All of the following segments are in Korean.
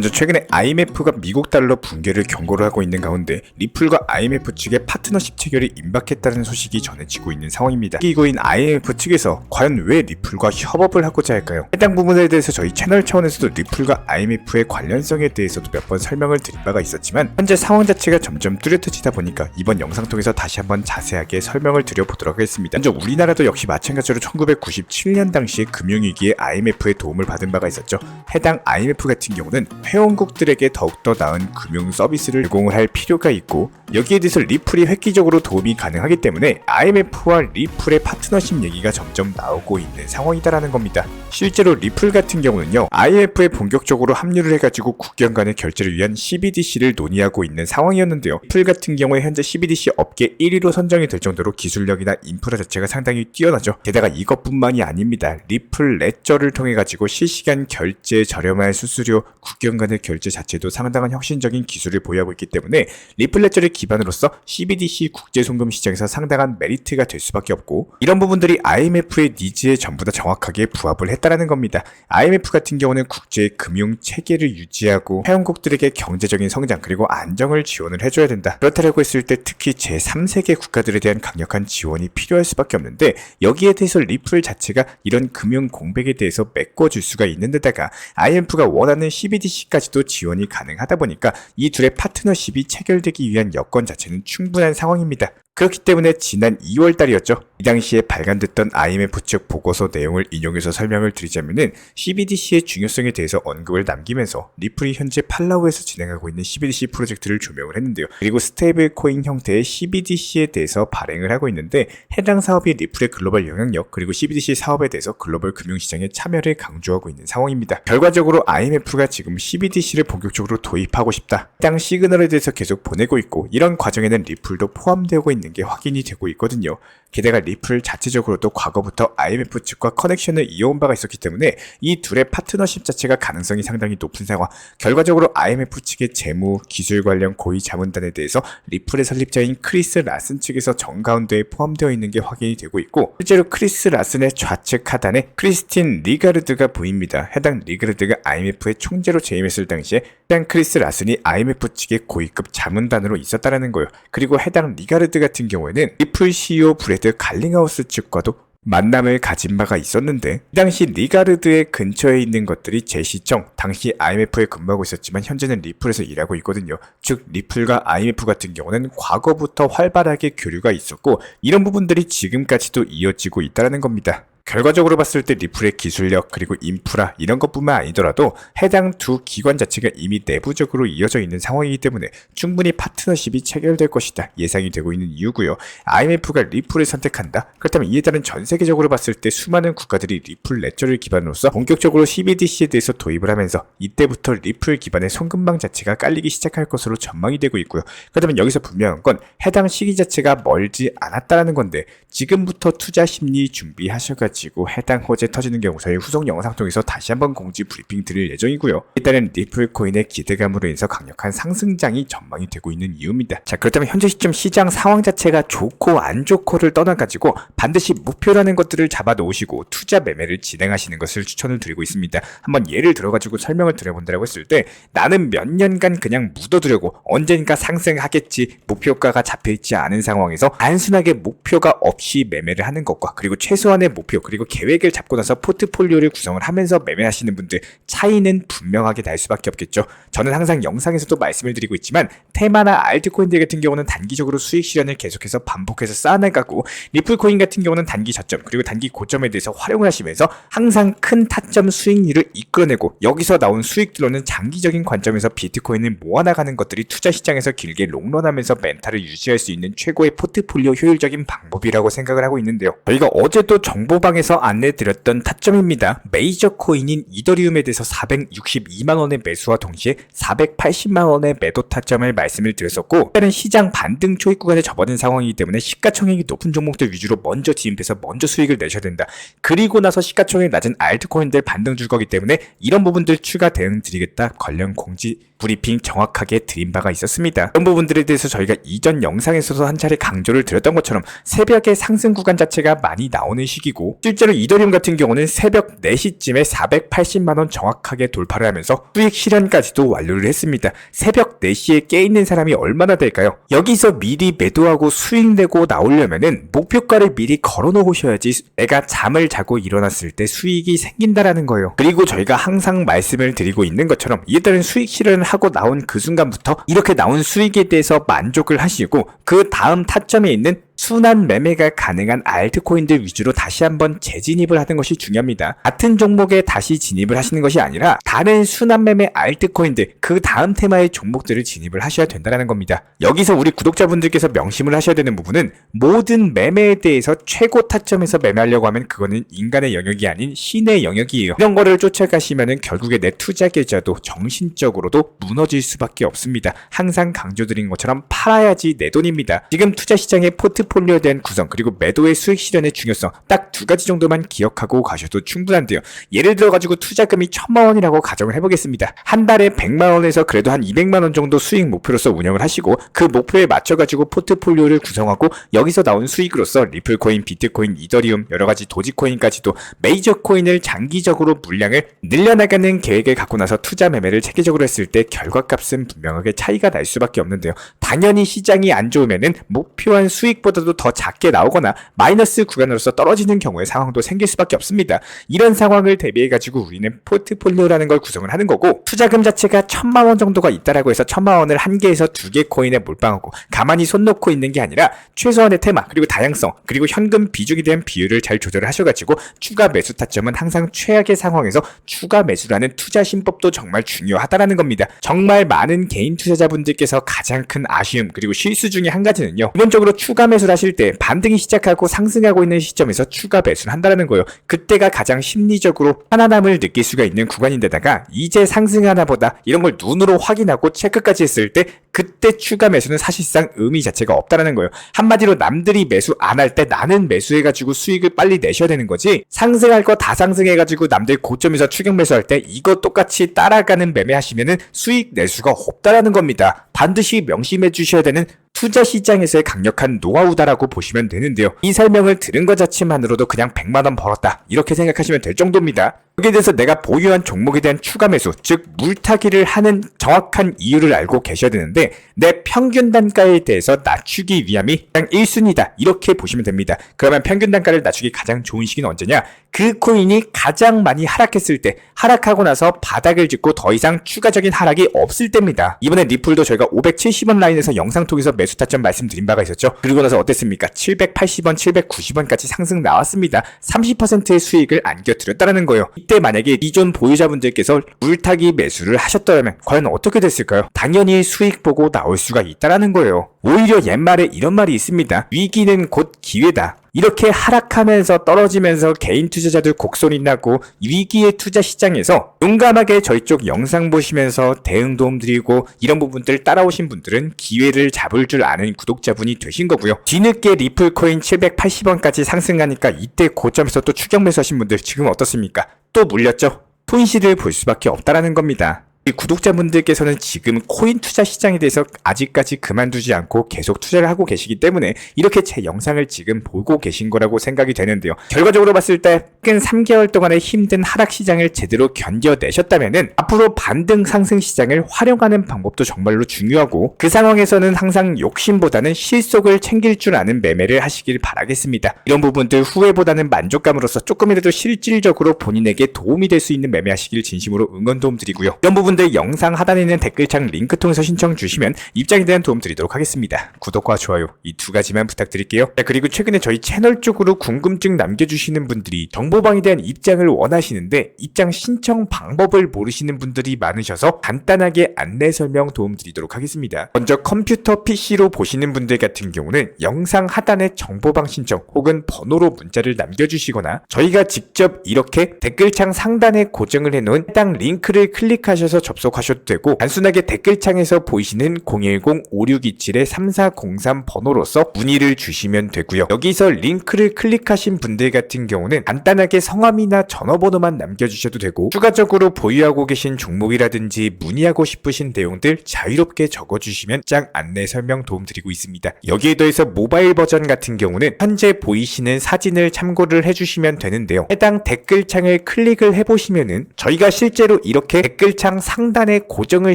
먼저 최근에 IMF가 미국 달러 붕괴를 경고를 하고 있는 가운데 리플과 IMF 측의 파트너십 체결이 임박했다는 소식이 전해지고 있는 상황입니다. 이고인 IMF 측에서 과연 왜 리플과 협업을 하고자 할까요? 해당 부분에 대해서 저희 채널 차원에서도 리플과 IMF의 관련성에 대해서도 몇 번 설명을 드린 바가 있었지만 현재 상황 자체가 점점 뚜렷해지다 보니까 이번 영상 통해서 다시 한번 자세하게 설명을 드려보도록 하겠습니다. 먼저 우리나라도 역시 마찬가지로 1997년 당시에 금융위기에 IMF의 도움을 받은 바가 있었죠. 해당 IMF 같은 경우는 회원국들에게 더욱더 나은 금융 서비스를 제공을 할 필요가 있고 여기에 대해서 리플이 획기적으로 도움이 가능하기 때문에 IMF와 리플의 파트너십 얘기가 점점 나오고 있는 상황이다라는 겁니다. 실제로 리플 같은 경우는요, IMF에 본격적으로 합류를 해가지고 국경 간의 결제를 위한 CBDC를 논의하고 있는 상황이었는데요. 리플 같은 경우에 현재 CBDC 업계 1위로 선정이 될 정도로 기술력이나 인프라 자체가 상당히 뛰어나죠. 게다가 이것뿐만이 아닙니다. 리플 레저를 통해 가지고 실시간 결제, 저렴한 수수료, 국경 간의 결제 자체도 상당한 혁신적인 기술을 보유하고 있기 때문에 리플 레저를 기반으로서 CBDC 국제송금 시장에서 상당한 메리트가 될 수밖에 없고 이런 부분들이 IMF의 니즈에 전부 다 정확하게 부합을 했다라는 겁니다. IMF 같은 경우는 국제 금융 체계를 유지하고 회원국들에게 경제적인 성장 그리고 안정을 지원을 해줘야 된다. 그렇다고 했을 때 특히 제3세계 국가들에 대한 강력한 지원이 필요할 수밖에 없는데 여기에 대해서 리플 자체가 이런 금융 공백에 대해서 메꿔줄 수가 있는 데다가 IMF가 원하는 CBDC까지도 지원이 가능하다 보니까 이 둘의 파트너십이 체결되기 위한 여건 자체는 충분한 상황입니다. 그렇기 때문에 지난 2월달이었죠. 이 당시에 발간됐던 IMF 측 보고서 내용을 인용해서 설명을 드리자면은 CBDC의 중요성에 대해서 언급을 남기면서 리플이 현재 팔라우에서 진행하고 있는 CBDC 프로젝트를 조명을 했는데요. 그리고 스테이블 코인 형태의 CBDC에 대해서 발행을 하고 있는데 해당 사업이 리플의 글로벌 영향력 그리고 CBDC 사업에 대해서 글로벌 금융시장의 참여를 강조하고 있는 상황입니다. 결과적으로 IMF가 지금 CBDC를 본격적으로 도입하고 싶다. 해당 시그널에 대해서 계속 보내고 있고 이런 과정에는 리플도 포함되고 있는 게 확인이 되고 있거든요. 게다가 리플 자체적으로도 과거부터 IMF 측과 커넥션을 이어온 바가 있었기 때문에 이 둘의 파트너십 자체가 가능성이 상당히 높은 상황. 결과적으로 IMF 측의 재무, 기술 관련 고위 자문단에 대해서 리플의 설립자인 크리스 라슨 측에서 정가운데에 포함되어 있는 게 확인이 되고 있고 실제로 크리스 라슨의 좌측 하단에 크리스틴 리가르드가 보입니다. 해당 리가르드가 IMF의 총재로 재임했을 당시에 해당 크리스 라슨이 IMF 측의 고위급 자문단으로 있었다라는 거예요. 그리고 해당 리가르드 같은 경우에는 리플 CEO 브래드 갈링하우스 측과도 만남을 가진 바가 있었는데 이 당시 리가르드의 근처에 있는 것들이 제시청, 당시 IMF에 근무하고 있었지만 현재는 리플에서 일하고 있거든요. 즉 리플과 IMF 같은 경우는 과거부터 활발하게 교류가 있었고 이런 부분들이 지금까지도 이어지고 있다는 겁니다. 결과적으로 봤을 때 리플의 기술력 그리고 인프라 이런 것뿐만 아니더라도 해당 두 기관 자체가 이미 내부적으로 이어져 있는 상황이기 때문에 충분히 파트너십이 체결될 것이다 예상이 되고 있는 이유고요. IMF가 리플을 선택한다? 그렇다면 이에 따른 전 세계적으로 봤을 때 수많은 국가들이 리플 레저를 기반으로서 본격적으로 CBDC에 대해서 도입을 하면서 이때부터 리플 기반의 송금망 자체가 깔리기 시작할 것으로 전망이 되고 있고요. 그렇다면 여기서 분명한 건 해당 시기 자체가 멀지 않았다는 건데 지금부터 투자 심리 준비하셔가지고 해당 호재 터지는 경우 저희 후속 영상 통해서 다시 한번 공지 브리핑 드릴 예정이고요. 일단은 리플 코인의 기대감으로 인해서 강력한 상승장이 전망이 되고 있는 이유입니다. 자, 그렇다면 현재 시점 시장 상황 자체가 좋고 안 좋고를 떠나가지고 반드시 목표라는 것들을 잡아 놓으시고 투자 매매를 진행하시는 것을 추천을 드리고 있습니다. 한번 예를 들어가지고 설명을 드려본다고 했을 때 나는 몇 년간 그냥 묻어두려고 언젠가 상승하겠지 목표가가 잡혀있지 않은 상황에서 단순하게 목표가 없이 매매를 하는 것과 그리고 최소한의 목표 그리고 계획을 잡고 나서 포트폴리오를 구성을 하면서 매매하시는 분들 차이는 분명하게 날 수밖에 없겠죠. 저는 항상 영상에서도 말씀을 드리고 있지만 테마나 알트코인들 같은 경우는 단기적으로 수익 실현을 계속해서 반복해서 쌓아나가고 리플코인 같은 경우는 단기 저점 그리고 단기 고점에 대해서 활용을 하시면서 항상 큰 타점 수익률을 이끌어내고 여기서 나온 수익들로는 장기적인 관점에서 비트코인을 모아나가는 것들이 투자 시장에서 길게 롱런하면서 멘탈을 유지할 수 있는 최고의 포트폴리오 효율적인 방법이라고 생각을 하고 있는데요. 저희가 어제도 정보방에서 안내드렸던 타점입니다. 메이저 코인인 이더리움에 대해서 462만원의 매수와 동시에 480만원의 매도 타점을 말씀을 드렸었고 일단은 시장 반등 초입 구간에 접어든 상황이기 때문에 시가총액이 높은 종목들 위주로 먼저 진입해서 먼저 수익을 내셔야 된다. 그리고 나서 시가총액 낮은 알트코인들 반등 줄 거기 때문에 이런 부분들 추가 대응 드리겠다 관련 공지 브리핑 정확하게 드린 바가 있었습니다. 이런 부분들에 대해서 저희가 이전 영상에서도 한 차례 강조를 드렸던 것처럼 새벽에 상승 구간 자체가 많이 나오는 시기고, 실제로 이더리움 같은 경우는 새벽 4시쯤에 480만원 정확하게 돌파를 하면서 수익 실현까지도 완료를 했습니다. 새벽 4시에 깨있는 사람이 얼마나 될까요? 여기서 미리 매도하고 수익 내고 나오려면은 목표가를 미리 걸어 놓으셔야지 내가 잠을 자고 일어났을 때 수익이 생긴다라는 거예요. 그리고 저희가 항상 말씀을 드리고 있는 것처럼 이에 따른 수익 실현을 하고 나온 그 순간부터 이렇게 나온 수익에 대해서 만족을 하시고 그 다음 타점에 있는 순환 매매가 가능한 알트코인들 위주로 다시 한번 재진입을 하는 것이 중요합니다. 같은 종목에 다시 진입을 하시는 것이 아니라 다른 순환 매매 알트코인들, 그 다음 테마의 종목들을 진입을 하셔야 된다는 겁니다. 여기서 우리 구독자분들께서 명심을 하셔야 되는 부분은 모든 매매에 대해서 최고 타점에서 매매하려고 하면 그거는 인간의 영역이 아닌 신의 영역이에요. 이런 거를 쫓아가시면은 결국에 내 투자 계좌도 정신적으로도 무너질 수밖에 없습니다. 항상 강조드린 것처럼 팔아야지 내 돈입니다. 지금 투자 시장의 포트폴리오에 대한 구성 그리고 매도의 수익 실현의 중요성 딱 2가지 정도만 기억하고 가셔도 충분한데요. 예를 들어 가지고 투자금이 1000만원이라고 가정을 해보겠습니다. 한 달에 100만원에서 그래도 한 200만원 정도 수익 목표로서 운영을 하시고 그 목표에 맞춰 가지고 포트폴리오를 구성하고 여기서 나온 수익으로서 리플코인, 비트코인, 이더리움, 여러가지 도지코인까지도 메이저 코인을 장기적으로 물량을 늘려나가는 계획을 갖고 나서 투자 매매를 체계적으로 했을 때 결과값은 분명하게 차이가 날 수밖에 없는데요. 당연히 시장이 안 좋으면은 목표한 수익보다도 더 작게 나오거나 마이너스 구간으로서 떨어지는 경우의 상황도 생길 수밖에 없습니다. 이런 상황을 대비해 가지고 우리는 포트폴리오라는 걸 구성을 하는 거고, 투자금 자체가 1000만원 정도가 있다라고 해서 1000만원을 한 개에서 2개 코인에 몰빵하고 가만히 손 놓고 있는 게 아니라 최소한의 테마 그리고 다양성 그리고 현금 비중에 대한 비율을 잘 조절을 하셔가지고 추가 매수 타점은 항상 최악의 상황에서 추가 매수라는 투자 신법도 정말 중요하다라는 겁니다. 정말 많은 개인 투자자분들께서 가장 큰 아쉬움 그리고 실수 중에 한 가지는요, 기본적으로 추가 매수를 하실 때 반등이 시작하고 상승하고 있는 시점에서 추가 매수를 한다는 거예요. 그때가 가장 심리적으로 편안함을 느낄 수가 있는 구간인데다가 이제 상승하나 보다 이런 걸 눈으로 확인하고 체크까지 했을 때 그때 추가 매수는 사실상 의미 자체가 없다라는 거예요. 한마디로 남들이 매수 안 할 때 나는 매수해가지고 수익을 빨리 내셔야 되는 거지, 상승할 거 다 상승해가지고 남들 고점에서 추격 매수할 때 이거 똑같이 따라가는 매매하시면은 수익 낼 수가 없다라는 겁니다. 반드시 명심해 주셔야 되는 투자 시장에서의 강력한 노하우다라고 보시면 되는데요. 이 설명을 들은 것 자체만으로도 그냥 100만원 벌었다 이렇게 생각하시면 될 정도입니다. 여기에 대해서 내가 보유한 종목에 대한 추가 매수, 즉 물타기를 하는 정확한 이유를 알고 계셔야 되는데, 내 평균 단가에 대해서 낮추기 위함이 그냥 1순위다 이렇게 보시면 됩니다. 그러면 평균 단가를 낮추기 가장 좋은 시기는 언제냐? 그 코인이 가장 많이 하락했을 때, 하락하고 나서 바닥을 짚고 더 이상 추가적인 하락이 없을 때입니다. 이번에 리플도 저희가 570원 라인에서 영상 통해서 매수 타점 말씀드린 바가 있었죠. 그리고 나서 어땠습니까? 780원, 790원까지 상승 나왔습니다. 30%의 수익을 안겨드렸다는 거예요. 이때 만약에 기존 보유자분들께서 물타기 매수를 하셨더라면 과연 어떻게 됐을까요? 당연히 수익 보고 나올 수가 있다라는 거예요. 오히려 옛말에 이런 말이 있습니다. 위기는 곧 기회다. 이렇게 하락하면서 떨어지면서 개인 투자자들 곡소리 나고 위기의 투자 시장에서 용감하게 저희 쪽 영상 보시면서 대응 도움 드리고 이런 부분들 따라오신 분들은 기회를 잡을 줄 아는 구독자분이 되신 거고요. 뒤늦게 리플코인 780원까지 상승하니까 이때 고점에서 또 추격 매수하신 분들 지금 어떻습니까? 또 물렸죠? 손실을 볼 수밖에 없다라는 겁니다. 구독자분들께서는 지금 코인 투자 시장에 대해서 아직까지 그만두지 않고 계속 투자를 하고 계시기 때문에 이렇게 제 영상을 지금 보고 계신 거라고 생각이 되는데요. 결과적으로 봤을 때 끈 3개월 동안의 힘든 하락 시장을 제대로 견뎌내셨다면은 앞으로 반등 상승 시장을 활용하는 방법도 정말로 중요하고, 그 상황에서는 항상 욕심보다는 실속을 챙길 줄 아는 매매를 하시길 바라겠습니다. 이런 부분들 후회보다는 만족감으로써 조금이라도 실질적으로 본인에게 도움이 될 수 있는 매매하시길 진심으로 응원 도움 드리고요. 이런 부분들 영상 하단에 있는 댓글창 링크 통해서 신청 주시면 입장에 대한 도움 드리도록 하겠습니다. 구독과 좋아요 이 2가지만 부탁드릴게요. 그리고 최근에 저희 채널 쪽으로 궁금증 남겨주시는 분들이 정보방에 대한 입장을 원하시는데 입장 신청 방법을 모르시는 분들이 많으셔서 간단하게 안내 설명 도움 드리도록 하겠습니다. 먼저 컴퓨터 PC로 보시는 분들 같은 경우는 영상 하단에 정보방 신청 혹은 번호로 문자를 남겨주시거나 저희가 직접 이렇게 댓글창 상단에 고정을 해놓은 해당 링크를 클릭하셔서 접속하셔도 되고 단순하게 댓글창에서 보이시는 010-5627-3403 번호로서 문의를 주시면 되고요. 여기서 링크를 클릭하신 분들 같은 경우는 간단하게 성함이나 전화번호만 남겨주셔도 되고 추가적으로 보유하고 계신 종목이라든지 문의하고 싶으신 내용들 자유롭게 적어주시면 장 안내 설명 도움드리고 있습니다. 여기에 더해서 모바일 버전 같은 경우는 현재 보이시는 사진을 참고를 해주시면 되는데요. 해당 댓글창을 클릭을 해보시면은 저희가 실제로 이렇게 댓글창 상단에 고정을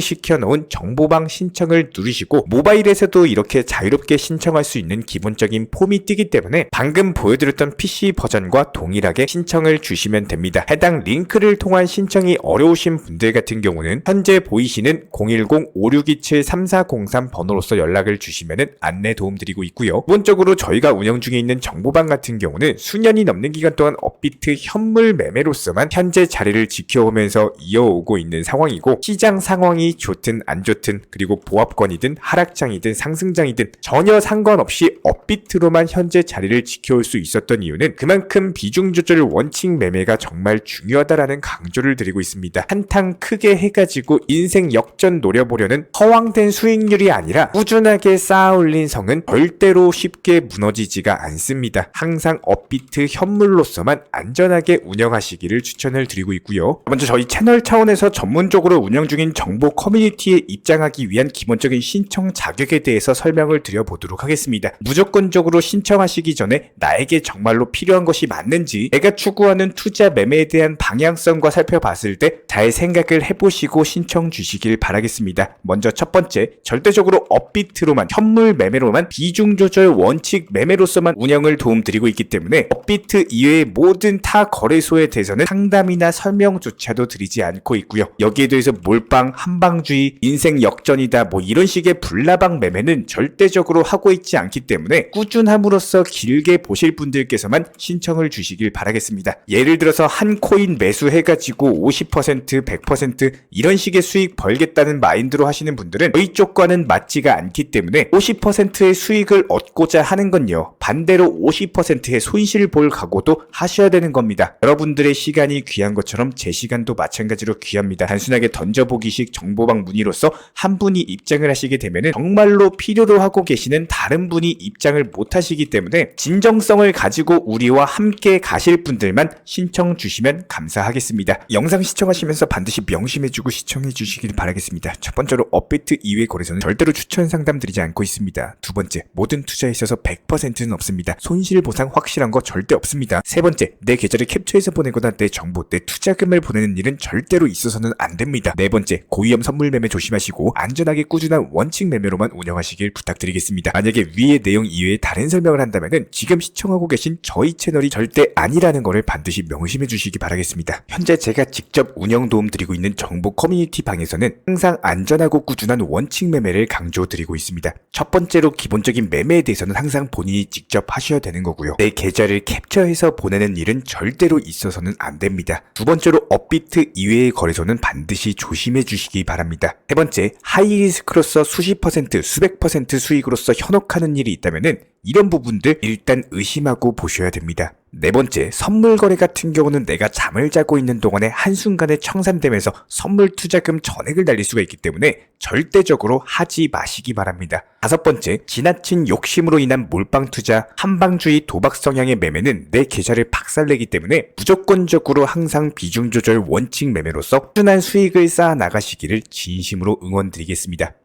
시켜놓은 정보방 신청을 누르시고 모바일에서도 이렇게 자유롭게 신청할 수 있는 기본적인 폼이 뜨기 때문에 방금 보여드렸던 PC 버전과 동일하게 신청을 주시면 됩니다. 해당 링크를 통한 신청이 어려우신 분들 같은 경우는 현재 보이시는 010-5627-3403 번호로서 연락을 주시면 안내 도움드리고 있고요. 기본적으로 저희가 운영 중에 있는 정보방 같은 경우는 수년이 넘는 기간 동안 업비트 현물 매매로서만 현재 자리를 지켜오면서 이어오고 있는 상황이고 시장 상황이 좋든 안 좋든 그리고 보합권이든 하락장이든 상승장이든 전혀 상관없이 업비트로만 현재 자리를 지켜올 수 있었던 이유는 그만큼 비중 조절 원칙 매매가 정말 중요하다라는 강조를 드리고 있습니다. 한탕 크게 해가지고 인생 역전 노려보려는 허황된 수익률이 아니라 꾸준하게 쌓아올린 성은 절대로 쉽게 무너지지가 않습니다. 항상 업비트 현물로서만 안전하게 운영하시기를 추천을 드리고 있고요. 먼저 저희 채널 차원에서 전문적으로 운영 중인 정보 커뮤니티에 입장하기 위한 기본적인 신청 자격에 대해서 설명을 드려보도록 하겠습니다. 무조건적으로 신청하시기 전에 나에게 정말로 필요한 것이 맞는지 내가 추구하는 투자 매매에 대한 방향성과 살펴봤을 때 잘 생각을 해보시고 신청 주시길 바라겠습니다. 먼저 첫 번째, 절대적으로 업비트로만 현물 매매로만 비중 조절 원칙 매매로서만 운영을 도움드리고 있기 때문에 업비트 이외의 모든 타 거래소에 대해서는 상담이나 설명조차도 드리지 않고 있고요. 여기에 대해서 몰빵, 한방주의, 인생 역전이다 뭐 이런 식의 불나방 매매는 절대적으로 하고 있지 않기 때문에 꾸준함으로써 길게 보실 분들께서만 신청을 주시길 바라겠습니다. 예를 들어서 한 코인 매수해가지고 50%, 100% 이런 식의 수익 벌겠다는 마인드로 하시는 분들은 저희 쪽과는 맞지가 않기 때문에 50%의 수익을 얻고자 하는 건요, 반대로 50%의 손실을 볼 각오도 하셔야 되는 겁니다. 여러분들의 시간이 귀한 것처럼 제 시간도 마찬가지로 귀합니다. 단순하게 던져보기식 정보방 문의로서 한 분이 입장을 하시게 되면 정말로 필요로 하고 계시는 다른 분이 입장을 못 하시기 때문에 진정성을 가지고 우리와 함께 가실 분들만 신청 주시면 감사하겠습니다. 영상 시청하시면서 반드시 명심해주고 시청해 주시길 바라겠습니다. 첫 번째로 업비트 이외 거래소는 절대로 추천 상담 드리지 않고 있습니다. 두 번째, 모든 투자에 있어서 100%는 없습니다. 손실 보상 확실한 거 절대 없습니다. 세 번째, 내 계좌를 캡처해서 보내거나 내 정보, 내 투자금을 보내는 일은 절대로 있어서는 안 됩니다. 네 번째, 고위험 선물 매매 조심하시고 안전하게 꾸준한 원칙 매매로만 운영하시길 부탁드리겠습니다. 만약에 위의 내용 이외에 다른 설명을 한다면 지금 시청하고 계신 저희 채널이 절대 아니라는 것을 반드시 명심해 주시기 바라겠습니다. 현재 제가 직접 운영 도움 드리고 있는 정보 커뮤니티 방에서는 항상 안전하고 꾸준한 원칙 매매를 강조드리고 있습니다. 첫 번째로 기본적인 매매에 대해서는 항상 본인이 직접 하셔야 되는 거고요. 내 계좌를 캡처해서 보내는 일은 절대로 있어서는 안 됩니다. 두 번째로 업비트 이외의 거래소는 반드시 조심해 주시기 바랍니다. 세 번째, 하이리스크로서 수십 퍼센트, 수백 퍼센트 수익으로서 현혹하는 일이 있다면 이런 부분들 일단 의심하고 보셔야 됩니다. 네 번째, 선물 거래 같은 경우는 내가 잠을 자고 있는 동안에 한순간에 청산되면서 선물 투자금 전액을 날릴 수가 있기 때문에 절대적으로 하지 마시기 바랍니다. 다섯 번째, 지나친 욕심으로 인한 몰빵 투자, 한방주의 도박 성향의 매매는 내 계좌를 박살내기 때문에 무조건적으로 항상 비중 조절 원칙 매매로서 꾸준한 수익을 쌓아 나가시기를 진심으로 응원드리겠습니다.